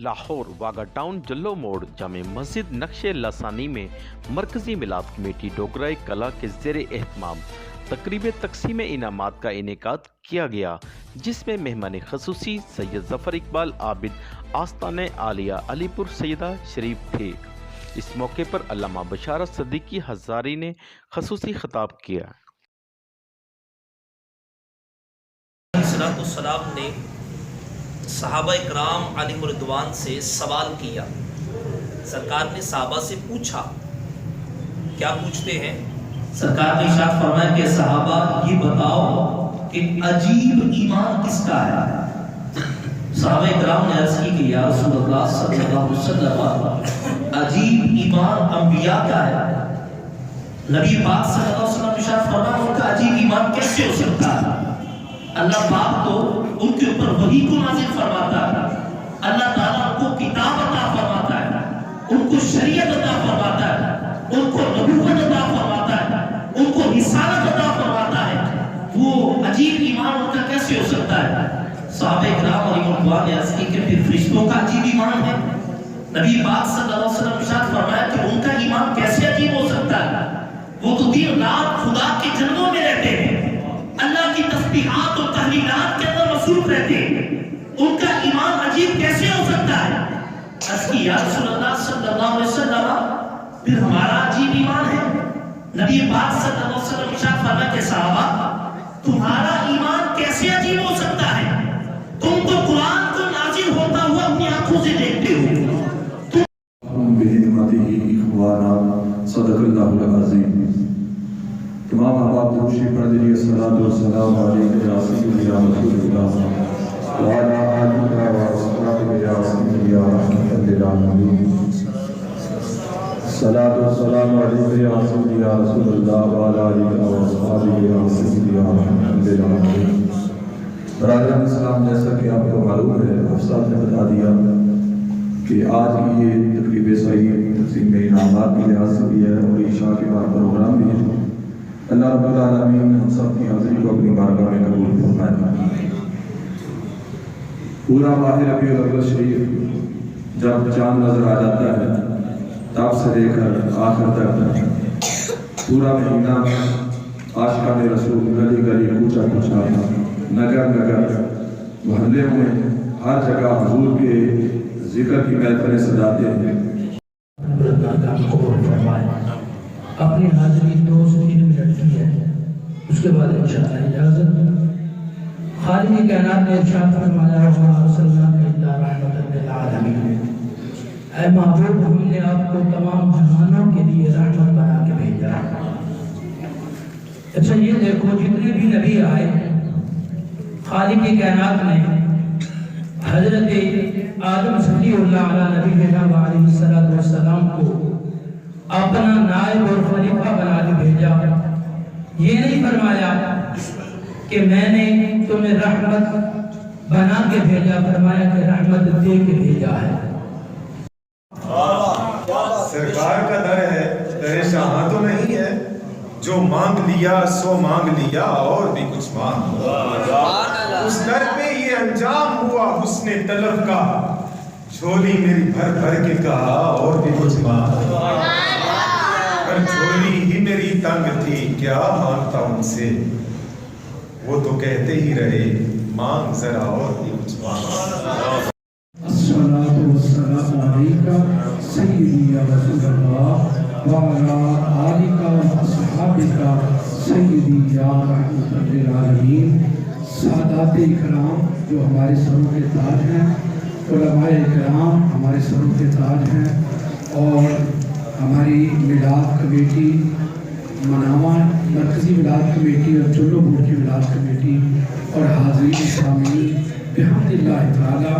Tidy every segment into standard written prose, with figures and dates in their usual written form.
لاہور واگا town جلو موڑ جامع مسجد نقش لسانی میں مرکزی میلاد کمیٹی ڈوگرہ کلا کے زیر اہتمام تقریب تقسیم انعامات کا انعقاد کیا گیا، جس میں مہمان خصوصی سید ظفر اقبال عابد آستان عالیہ علی پور سیدہ شریف تھے۔ اس موقع پر علامہ بشارت صدیقی ہزاری نے خصوصی خطاب کیا۔ السلام نے صحابہ اکرام علیہ رضوان سے سوال کیا۔ سرکار نے صحابہ سے پوچھا، کیا پوچھتے ہیں؟ سرکار نے ارشاد فرمایا کہ صحابہ یہ بتاؤ کہ عجیب ایمان کس کا ہے؟ صحابہ اکرام نے عرض کی کہ یا رسول اللہ صلی اللہ علیہ وسلم، عجیب ایمان انبیاء کا ہے۔ نبی پاک صلی اللہ علیہ وسلم نے ارشاد فرمایا ان کا عجیب ایمان کیسے ہو سکتا ہے؟ اللہ پاک تو ان کے اوپر وحی کو نازل فرماتا ہے، اللہ تعالیٰ ان کو کتاب عطا فرماتا ہے، ان کو شریعت عطا فرماتا ہے، ان کو نبوت عطا فرماتا ہے، ان کو رسالت عطا فرماتا ہے، وہ عجیب ایمان ان کا کیسے ہو سکتا ہے؟ صحابہ کرام علیہ رضوان نے عرض کی کہ پھر فرشتوں کا عجیب ایمان ہے؟ نبی پاک صلی اللہ علیہ وسلم ارشاد فرمایا کہ ان کا ایمان کیسے عجیب ہو سکتا ہے؟ وہ تو دن رات خدا کے جنگوں میں رہتے ہیں، اللہ کی تسبیحات اور تحلیلات کے اندر مصروف رہتے ہیں، ان کا ایمان عجیب کیسے ہو سکتا ہے؟ عرض کی یا رسول اللہ صلی اللہ علیہ وسلم پھر ہمارا عجیب ایمان ہے؟ نبی پاک صلی اللہ علیہ وسلم ارشاد فرمایا کہ صحابہ تمہارا ایمان کیسے عجیب ہو سکتا ہے؟ تم تو قرآن کو نازل ہوتا ہوا اپنی آنکھوں سے دیکھتے ہو۔ صدق اللہ العظیم۔ تمام احباب درود شریف پڑھ دیجیے۔ الصلاۃ والسلام علیک یا سیدی یا رسول اللہ وعلی آلہ وصحبہ یا سیدی یا رحمۃ للعالمین۔ الصلاۃ والسلام علیک یا سیدی یا رسول اللہ وعلی آلہ وصحبہ یا سیدی یا رحمۃ للعالمین۔ برادران اسلام، جیسا کہ آپ کو معلوم ہے، افسر نے بتا دیا کہ آج کی یہ تقریب صحیح تقسیم انعامات کے لحاظ سے بھی ہے اور عشاء کے بعد پروگرام بھی ہے۔ اللہ رب العالمین ہم سب کی حاضری کو اپنی بارگاہ میں قبول فرمائے۔ پورا ماہ ربیع الاول شریف جب چاند نظر آ جاتا ہے تب سے لے کر آخر تک پورا مہینہ عاشقان رسول گلی گلی کوچہ کوچہ نگر نگر محلے میں ہر جگہ حضور کے ذکر کی محفلیں سجاتے ہیں۔ اپنی حاضری 2 سے 3 منٹ کی ہے، اس کے بعد انشاءاللہ اجازت۔ خالق کائنات نے ارشاد فرمایا وما ارسلناک الا رحمۃ للعالمین، اے محبوب ہم نے آپ کو تمام جہانوں کے لیے رحمت بنا کے بھیجا۔ اچھا یہ دیکھو، جتنے بھی نبی آئے خالق کائنات نے حضرت آدم صلی اللہ علیہ نبی علیہ السلام کو اپنا نائب اور خلیفہ بنا کے بھیجا۔ یہ نہیں فرمایا کہ میں نے تمہیں رحمت بنا کے بھیجا، فرمایا کہ رحمت دے کے بھیجا ہے۔ سرکار کا در ہے، در شاہاں تو نہیں ہے، جو مانگ لیا سو مانگ لیا اور بھی کچھ مانگ، اس در پہ یہ انجام ہوا حسن طلب کا، جھولی میری بھر بھر کے کہا اور بھی کچھ مانگ، پر جھولی ہی میری تنگ تھی کیا مانگتا ان سے، وہ تو کہتے ہی رہے مانگ ذرا اور بھی کچھ مانگ۔ الصلاۃ والسلام علیکہ سیدی یا رسول اللہ وعلی آلہ واصحابہ سیدی یا رحمۃ للعالمین۔ سادات اکرام جو ہمارے سروں کے تاج ہیں، علماء اکرام ہمارے سروں کے تاج ہیں، اور ہماری میلاد کمیٹی مناوا مرکزی میلاد کمیٹی اور چلو بورڈ کی میلاد کمیٹی اور حاضرین شاملین بحمد اللہ تعالیٰ،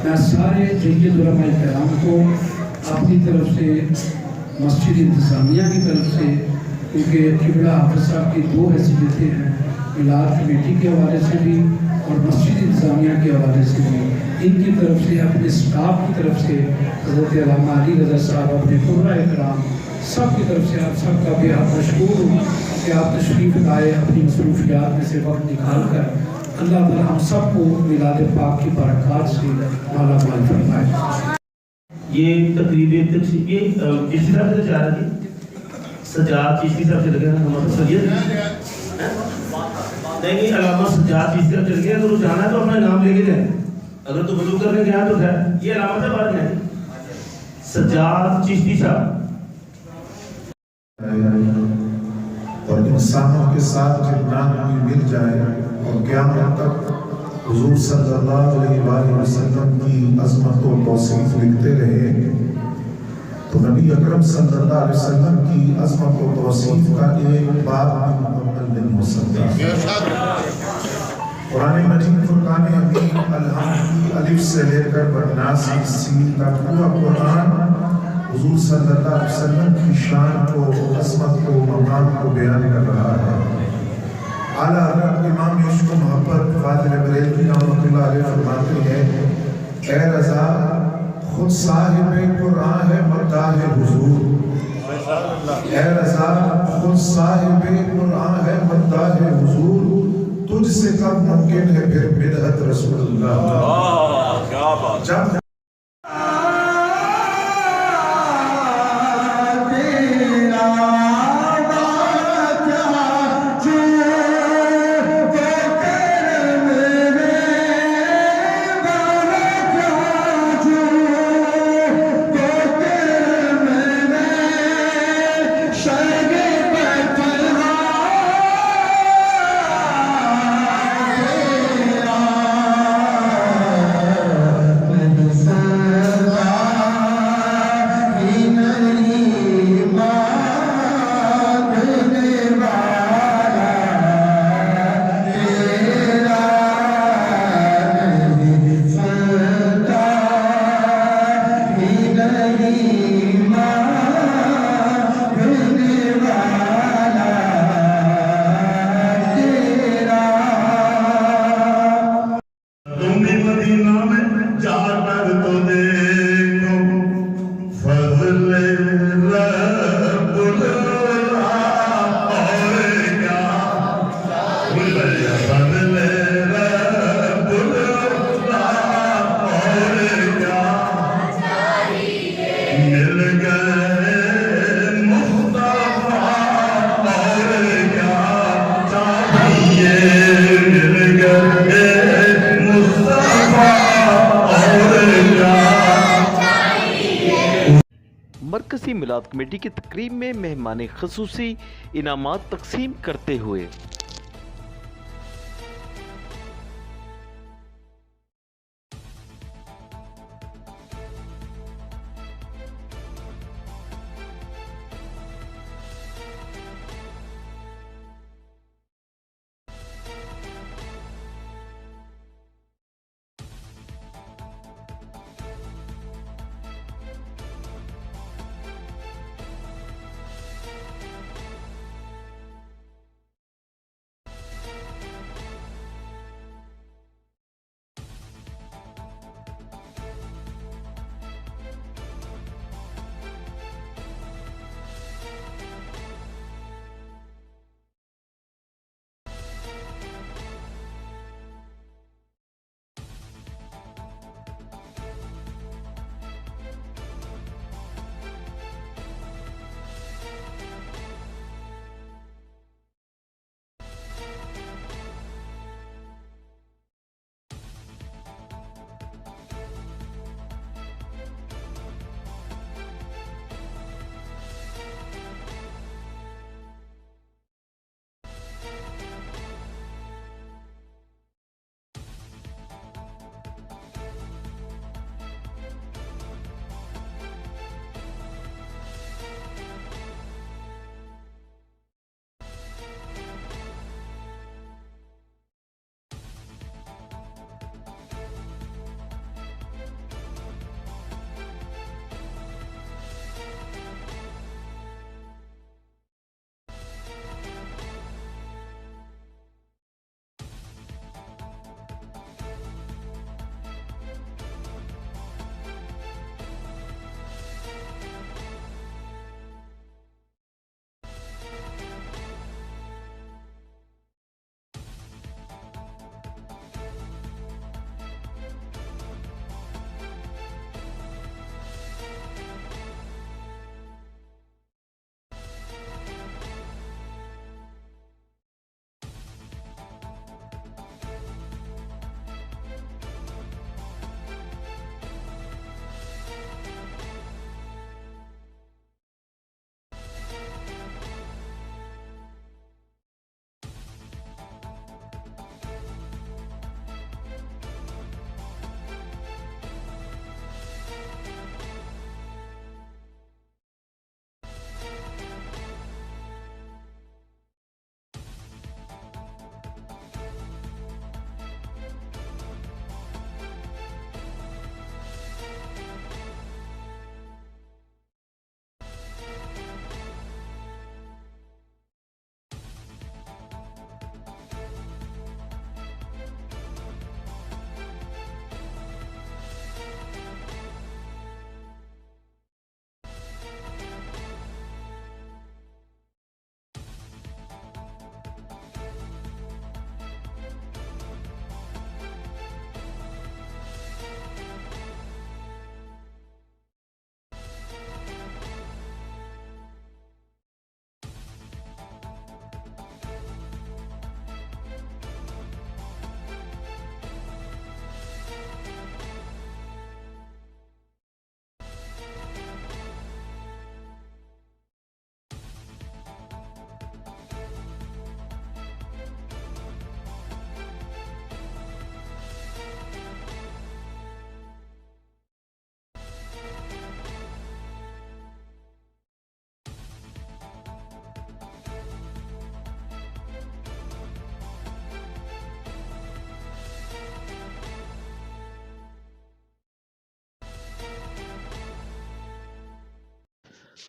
میں سارے جید علماء کرام کو اپنی طرف سے، مسجد انتظامیہ کی طرف سے، کیونکہ قبلہ حافظ صاحب کی 2 حیثیتیں ہیں، میلاد کمیٹی کے حوالے سے بھی اور مسجد انتظامیہ کے حوالے سے بھی، ان کی طرف سے، اپنے اسٹاف کی طرف سے، حضرت علامہ علی رضا صاحب، اپنے قرہ اکرام سب کی طرف سے آپ سب کا بے حد مشکور ہوں کہ آپ تشریف لائے، اپنی مصروفیات میں سے وقت نکال کر اللہ تعالیٰ ہم سب کو میلاد پاک کی برکات سے مالا مال فرمائے. یہ تقریب تقسیم یہ چشتی صاحب سے چاہ رہی سجاد چشتی صاحب چل گیا ہمارا سید نہیں علامہ سجاد چشتی صاحب چل گیا. اگر وہ جانا ہے تو اپنا نام لے کے جائیں. اگر تو وضو کرنے گیا تو ہے یہ علامہ سے بات نہیں سجاد چشتی صاحب. اور انسانوں کے ساتھ جنات بھی مل جائے اور قیامت تک حضور صلی اللہ علیہ وآلہ وسلم کی عظمت و توصیف لکھتے رہے تو نبی اکرم صلی اللہ علیہ وسلم کی عظمت و توصیف کا ایک باب بھی مکمل نہیں ہو سکتا. قرآن مجید فرقان حمید الحمد کی الف سے لے کر بالناس کی سین تک پورا قرآن حضور صلی اللہ علیہ وسلم کی شان کو عظمت کو مقام کو بیان کر رہا ہے. اعلیٰ حضرت امام عشق و محبت فاضل بریلوی رحمۃ اللہ علیہ فرماتے ہیں اے رضا خود صاحب قرآن ہے مداح حضور. اے رضا خود صاحب قرآن ہے مداح حضور. تجھ سے کب ممکن ہے پھر بدعت رسول اللہ. جب مرکزی میلاد کمیٹی کی تقریب میں مہمان خصوصی انعامات تقسیم کرتے ہوئے